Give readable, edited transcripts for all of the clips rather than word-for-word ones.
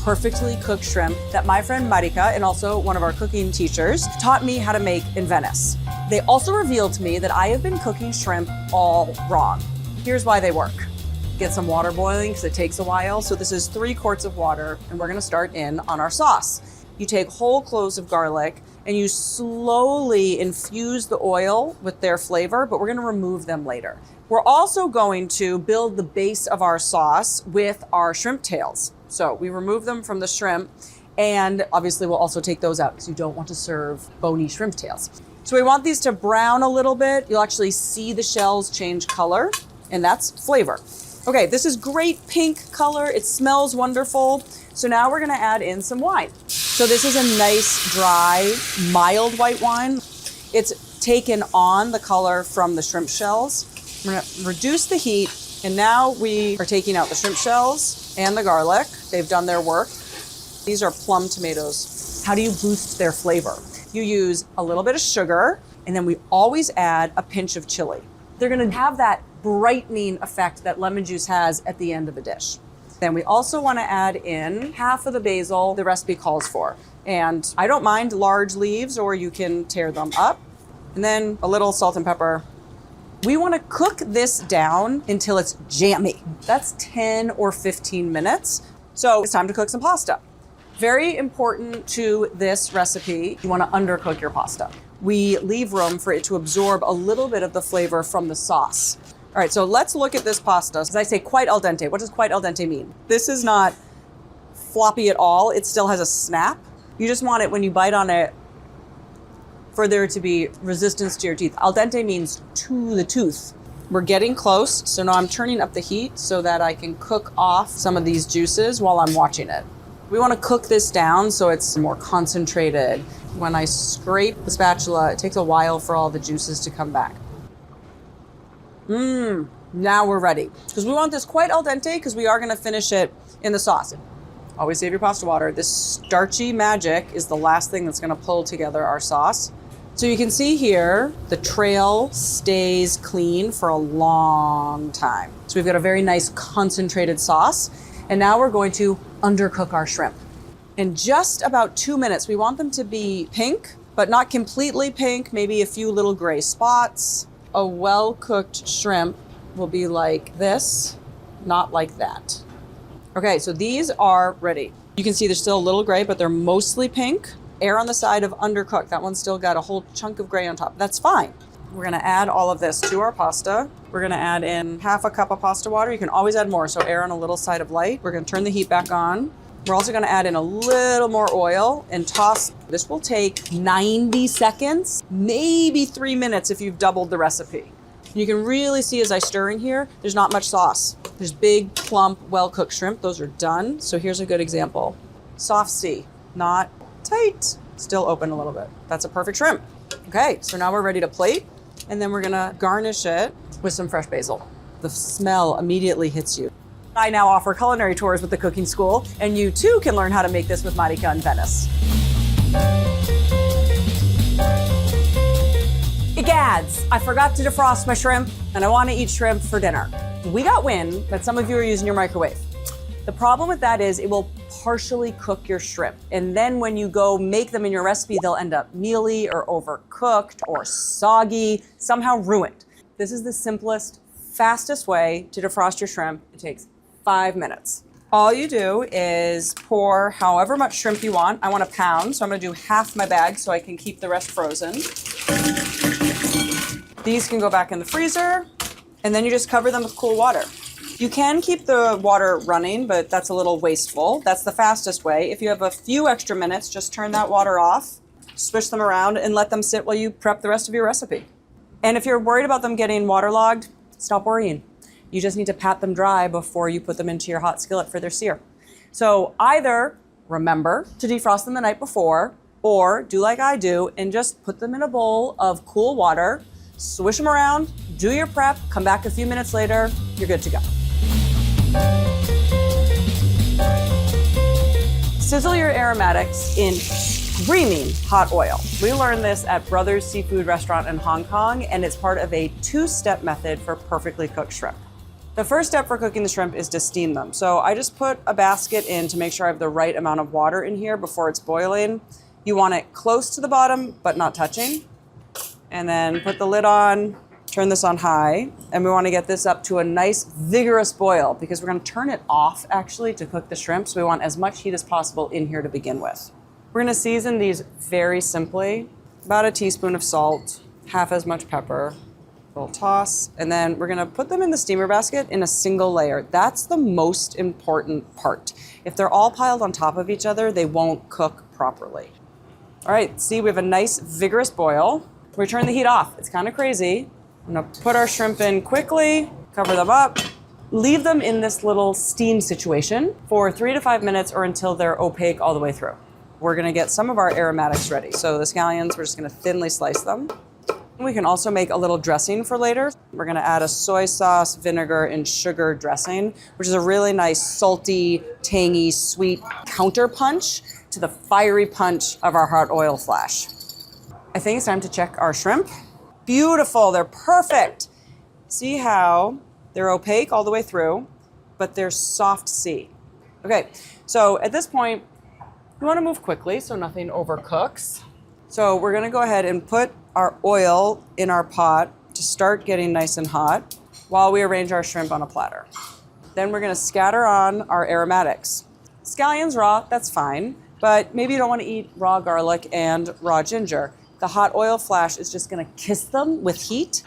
perfectly cooked shrimp that my friend Marika, and also one of our cooking teachers, taught me how to make in Venice. They also revealed to me that I have been cooking shrimp all wrong. Here's why they work. Get some water boiling because it takes a while. So this is 3 quarts of water, and we're gonna start in on our sauce. You take whole cloves of garlic and you slowly infuse the oil with their flavor, but we're gonna remove them later. We're also going to build the base of our sauce with our shrimp tails. So we remove them from the shrimp, and obviously we'll also take those out because you don't want to serve bony shrimp tails. So we want these to brown a little bit. You'll actually see the shells change color, and that's flavor. Okay, this is great pink color. It smells wonderful. So now we're gonna add in some wine. So this is a nice, dry, mild white wine. It's taken on the color from the shrimp shells. We're gonna reduce the heat, and now we are taking out the shrimp shells and the garlic. They've done their work. These are plum tomatoes. How do you boost their flavor? You use a little bit of sugar, and then we always add a pinch of chili. They're gonna have that brightening effect that lemon juice has at the end of a dish. Then we also want to add in half of the basil the recipe calls for. And I don't mind large leaves, or you can tear them up. And then a little salt and pepper. We want to cook this down until it's jammy. That's 10 or 15 minutes. So it's time to cook some pasta. Very important to this recipe, you want to undercook your pasta. We leave room for it to absorb a little bit of the flavor from the sauce. All right, so let's look at this pasta. As I say, quite al dente. What does quite al dente mean? This is not floppy at all. It still has a snap. You just want it when you bite on it for there to be resistance to your teeth. Al dente means to the tooth. We're getting close, so now I'm turning up the heat so that I can cook off some of these juices while I'm watching it. We want to cook this down so it's more concentrated. When I scrape the spatula, it takes a while for all the juices to come back. Now we're ready. Because we want this quite al dente because we are going to finish it in the sauce. Always save your pasta water. This starchy magic is the last thing that's going to pull together our sauce. So you can see here, the trail stays clean for a long time. So we've got a very nice concentrated sauce. And now we're going to undercook our shrimp. In just about 2 minutes, we want them to be pink, but not completely pink, maybe a few little gray spots. A well-cooked shrimp will be like this, not like that. Okay, so these are ready. You can see they're still a little gray, but they're mostly pink. Err on the side of undercooked. That one's still got a whole chunk of gray on top. That's fine. We're gonna add all of this to our pasta. We're gonna add in half a cup of pasta water. You can always add more, so err on a little side of light. We're gonna turn the heat back on. We're also gonna add in a little more oil and toss. This will take 90 seconds, maybe 3 minutes if you've doubled the recipe. You can really see as I stir in here, there's not much sauce. There's big, plump, well-cooked shrimp. Those are done. So here's a good example. Soft C, not tight. Still open a little bit. That's a perfect shrimp. Okay, so now we're ready to plate. And then we're gonna garnish it with some fresh basil. The smell immediately hits you. I now offer culinary tours with the cooking school, and you too can learn how to make this with Marika in Venice. Egads, I forgot to defrost my shrimp, and I want to eat shrimp for dinner. We got wind that some of you are using your microwave. The problem with that is it will partially cook your shrimp, and then when you go make them in your recipe, they'll end up mealy or overcooked or soggy, somehow ruined. This is the simplest, fastest way to defrost your shrimp. It takes 5 minutes. All you do is pour however much shrimp you want. I want a pound, so I'm gonna do half my bag so I can keep the rest frozen. These can go back in the freezer, and then you just cover them with cool water. You can keep the water running, but that's a little wasteful. That's the fastest way. If you have a few extra minutes, just turn that water off, swish them around, and let them sit while you prep the rest of your recipe. And if you're worried about them getting waterlogged, stop worrying. You just need to pat them dry before you put them into your hot skillet for their sear. So either remember to defrost them the night before, or do like I do and just put them in a bowl of cool water, swish them around, do your prep, come back a few minutes later, you're good to go. Sizzle your aromatics in screaming hot oil. We learned this at Brothers Seafood Restaurant in Hong Kong, and it's part of a 2-step method for perfectly cooked shrimp. The first step for cooking the shrimp is to steam them. So I just put a basket in to make sure I have the right amount of water in here before it's boiling. You want it close to the bottom, but not touching. And then put the lid on, turn this on high, and we want to get this up to a nice vigorous boil because we're going to turn it off actually to cook the shrimp. So we want as much heat as possible in here to begin with. We're going to season these very simply. About a teaspoon of salt, half as much pepper, a little toss, and then we're going to put them in the steamer basket in a single layer. That's the most important part. If they're all piled on top of each other, they won't cook properly. All right, see, we have a nice vigorous boil. We turn the heat off. It's kind of crazy. I'm gonna put our shrimp in quickly, cover them up, leave them in this little steam situation for 3 to 5 minutes or until they're opaque all the way through. We're gonna get some of our aromatics ready. So the scallions, we're just gonna thinly slice them. We can also make a little dressing for later. We're gonna add a soy sauce, vinegar, and sugar dressing, which is a really nice, salty, tangy, sweet counterpunch to the fiery punch of our hot oil flash. I think it's time to check our shrimp. Beautiful, they're perfect. See how they're opaque all the way through, but they're soft C. Okay, so at this point, we wanna move quickly so nothing overcooks. So we're gonna go ahead and put our oil in our pot to start getting nice and hot while we arrange our shrimp on a platter. Then we're gonna scatter on our aromatics. Scallions raw, that's fine, but maybe you don't wanna eat raw garlic and raw ginger. The hot oil flash is just gonna kiss them with heat.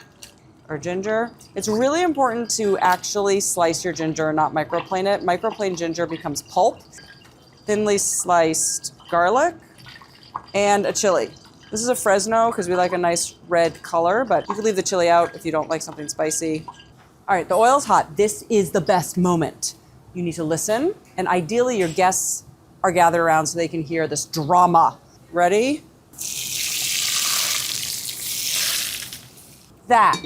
Or ginger. It's really important to actually slice your ginger, not microplane it. Microplane ginger becomes pulp. Thinly sliced garlic and a chili. This is a Fresno because we like a nice red color, but you can leave the chili out if you don't like something spicy. All right, the oil's hot. This is the best moment. You need to listen, and ideally your guests are gathered around so they can hear this drama. Ready? That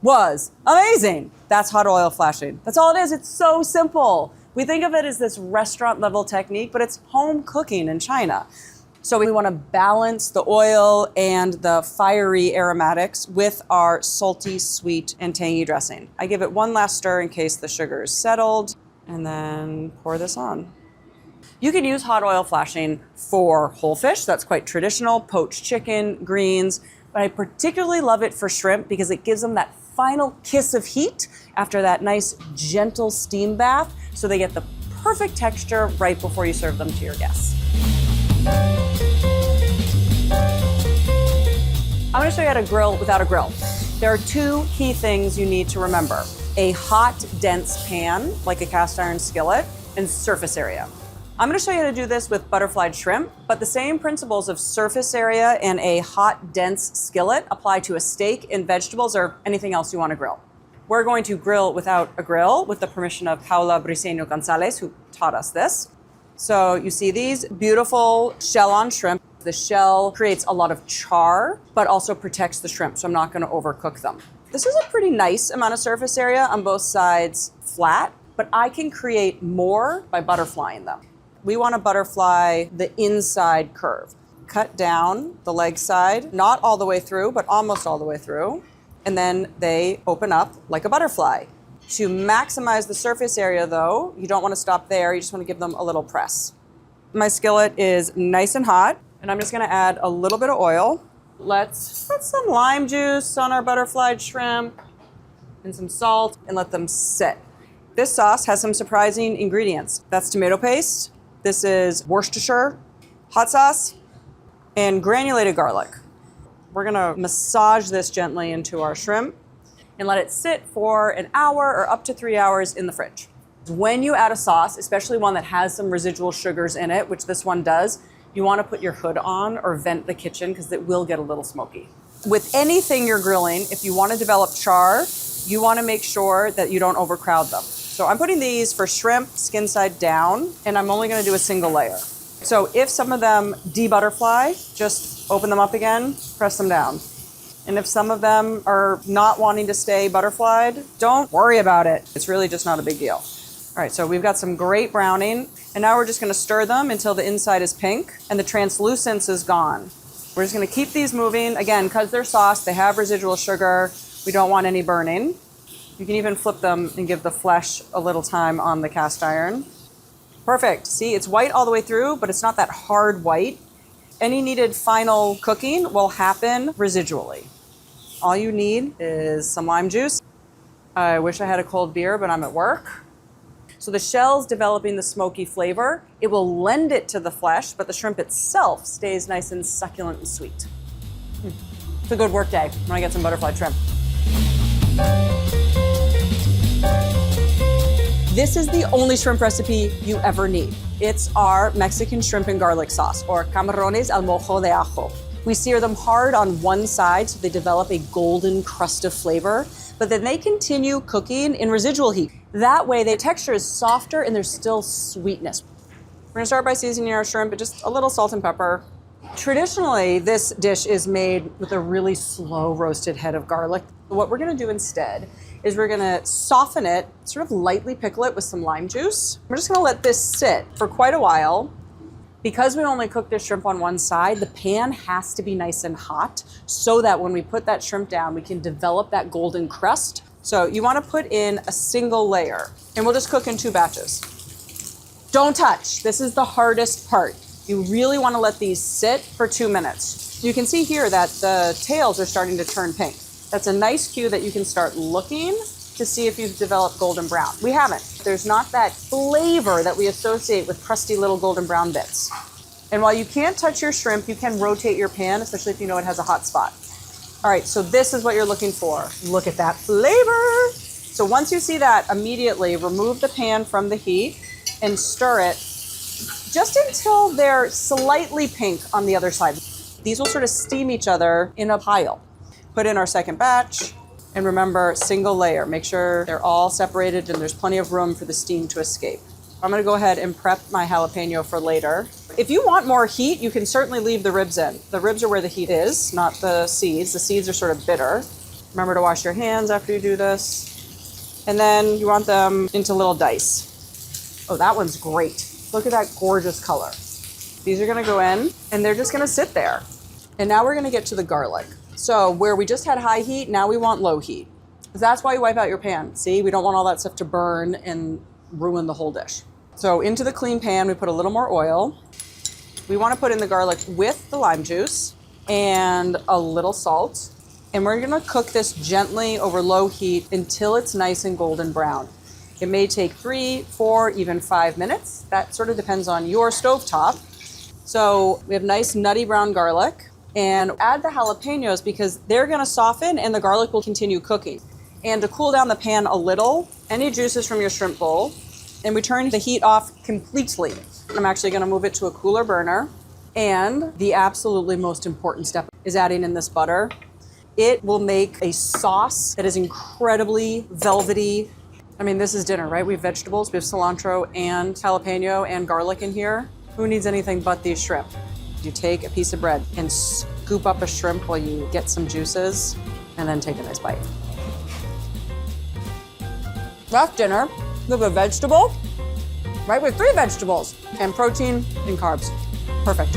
was amazing. That's hot oil flashing. That's all it is. It's so simple. We think of it as this restaurant level technique, but it's home cooking in China. So we want to balance the oil and the fiery aromatics with our salty, sweet, and tangy dressing. I give it one last stir in case the sugar is settled, and then pour this on. You can use hot oil flashing for whole fish. That's quite traditional, poached chicken, greens, but I particularly love it for shrimp because it gives them that final kiss of heat after that nice, gentle steam bath, so they get the perfect texture right before you serve them to your guests. I'm gonna show you how to grill without a grill. There are 2 key things you need to remember: a hot, dense pan, like a cast iron skillet, and surface area. I'm gonna show you how to do this with butterflied shrimp, but the same principles of surface area and a hot, dense skillet apply to a steak and vegetables or anything else you wanna grill. We're going to grill without a grill with the permission of Paula Briceño Gonzalez, who taught us this. So you see these beautiful shell-on shrimp. The shell creates a lot of char, but also protects the shrimp, so I'm not gonna overcook them. This is a pretty nice amount of surface area on both sides flat, but I can create more by butterflying them. We want to butterfly the inside curve. Cut down the leg side, not all the way through, but almost all the way through. And then they open up like a butterfly. To maximize the surface area though, you don't want to stop there. You just want to give them a little press. My skillet is nice and hot, and I'm just going to add a little bit of oil. Let's put some lime juice on our butterflied shrimp and some salt and let them sit. This sauce has some surprising ingredients. That's tomato paste. This is Worcestershire, hot sauce, and granulated garlic. We're gonna massage this gently into our shrimp and let it sit for an hour or up to 3 hours in the fridge. When you add a sauce, especially one that has some residual sugars in it, which this one does, you wanna put your hood on or vent the kitchen because it will get a little smoky. With anything you're grilling, if you wanna develop char, you wanna make sure that you don't overcrowd them. So I'm putting these for shrimp skin side down, and I'm only gonna do a single layer. So if some of them de-butterfly, just open them up again, press them down. And if some of them are not wanting to stay butterflied, don't worry about it. It's really just not a big deal. All right, so we've got some great browning, and now we're just gonna stir them until the inside is pink and the translucence is gone. We're just gonna keep these moving. Again, because they're sauce, they have residual sugar. We don't want any burning. You can even flip them and give the flesh a little time on the cast iron. Perfect. See, it's white all the way through, but it's not that hard white. Any needed final cooking will happen residually. All you need is some lime juice. I wish I had a cold beer, but I'm at work. So the shell's developing the smoky flavor. It will lend it to the flesh, but the shrimp itself stays nice and succulent and sweet. It's a good work day when I get some butterfly shrimp. This is the only shrimp recipe you ever need. It's our Mexican shrimp and garlic sauce, or camarones al mojo de ajo. We sear them hard on one side so they develop a golden crust of flavor, but then they continue cooking in residual heat. That way the texture is softer and there's still sweetness. We're gonna start by seasoning our shrimp with just a little salt and pepper. Traditionally, this dish is made with a really slow roasted head of garlic. What we're gonna do instead is we're gonna soften it, sort of lightly pickle it with some lime juice. We're just gonna let this sit for quite a while. Because we only cook this shrimp on one side, the pan has to be nice and hot so that when we put that shrimp down, we can develop that golden crust. So you wanna put in a single layer, and we'll just cook in 2 batches. Don't touch, this is the hardest part. You really wanna let these sit for 2 minutes. You can see here that the tails are starting to turn pink. That's a nice cue that you can start looking to see if you've developed golden brown. We haven't. There's not that flavor that we associate with crusty little golden brown bits. And while you can't touch your shrimp, you can rotate your pan, especially if you know it has a hot spot. All right, so this is what you're looking for. Look at that flavor. So once you see that, immediately remove the pan from the heat and stir it just until they're slightly pink on the other side. These will sort of steam each other in a pile. Put in our second batch. And remember, single layer. Make sure they're all separated and there's plenty of room for the steam to escape. I'm gonna go ahead and prep my jalapeno for later. If you want more heat, you can certainly leave the ribs in. The ribs are where the heat is, not the seeds. The seeds are sort of bitter. Remember to wash your hands after you do this. And then you want them into little dice. Oh, that one's great. Look at that gorgeous color. These are gonna go in and they're just gonna sit there. And now we're gonna get to the garlic. So where we just had high heat, now we want low heat. That's why you wipe out your pan. See, we don't want all that stuff to burn and ruin the whole dish. So into the clean pan, we put a little more oil. We want to put in the garlic with the lime juice and a little salt. And we're gonna cook this gently over low heat until it's nice and golden brown. It may take 3, 4, even 5 minutes. That sort of depends on your stovetop. So we have nice nutty brown garlic. And add the jalapenos because they're gonna soften and the garlic will continue cooking. And to cool down the pan a little, any juices from your shrimp bowl, and we turn the heat off completely. I'm actually gonna move it to a cooler burner. And the absolutely most important step is adding in this butter. It will make a sauce that is incredibly velvety. I mean, this is dinner, right? We have vegetables, we have cilantro and jalapeno and garlic in here. Who needs anything but these shrimp? You take a piece of bread and scoop up a shrimp while you get some juices and then take a nice bite. That's dinner. We have a vegetable, right? We have 3 vegetables and protein and carbs. Perfect.